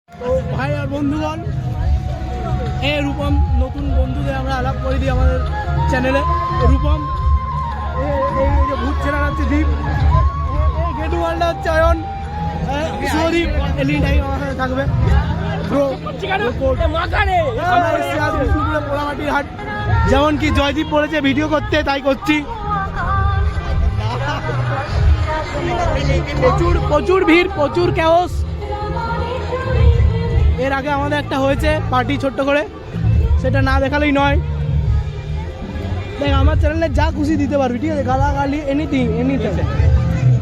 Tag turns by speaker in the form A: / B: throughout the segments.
A: তো ভাই আর বন্ধুগণ, এই রূপম নতুন বন্ধুদের আমরা আলাপ করে দিই আমাদের চ্যানেলে। রূপম, এই যে ভূত ছেড়া হচ্ছে দীপ, এই গেটু ওয়ালটা হচ্ছে অয়ন, সুদীপ, এলিটাই আমার সাথে থাকবে। পোড়ামাটির হাট, যেমন কি জয়দীপ বলেছে ভিডিও করতে, তাই করছি। প্রচুর প্রচুর ভিড়, প্রচুর ক্যাওস। এর আগে আমাদের একটা হয়েছে পার্টি ছোট্ট করে, সেটা না দেখালেই নয়। দেখ আমার চ্যানেলে যা খুশি দিতে পারবি, ঠিক আছে, গালাগালি এনিথিং এনিথিং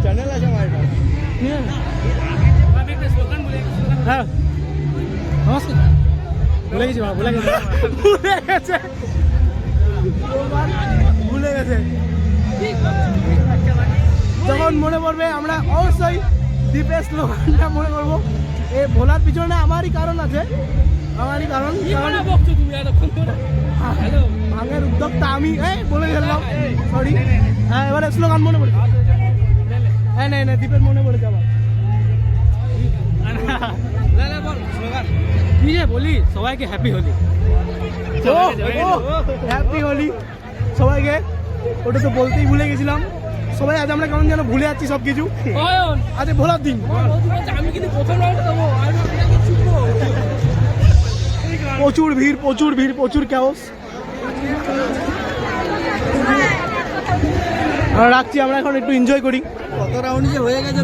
A: চ্যানেল আছে আমার। হ্যাঁ নমস্কার, ভুলে গেছি ভুলে গেছে ভুলে গেছে ভুলে গেছে। যখন মনে পড়বে আমরা অবশ্যই দীপের স্লোগানটা মনে করবো। এ ভোলার পিছনে আমারই কারণ আছে, আমারই কারণ। ভাঙের উদ্যোক্তা আমি, বলে গেলাম, সরি। হ্যাঁ এবারে স্লোগান মনে পড়ে। হ্যাঁ না দীপের মনে পড়েছে আবার। কি যে বলি, সবাইকে হ্যাপি হোলি, হ্যাপি হোলি সবাইকে। ওটা তো বলতেই ভুলে গেছিলাম। সবাই আজ আমরা কেমন যেন ভুলে যাচ্ছি সব কিছু। আজ ভোলার দিন, প্রচুর ভিড় প্রচুর ভিড় প্রচুর ক্যাওস। রাখছি, আমরা এখন একটু এনজয় করি। কত রাউন্ড যে হয়ে গেছে।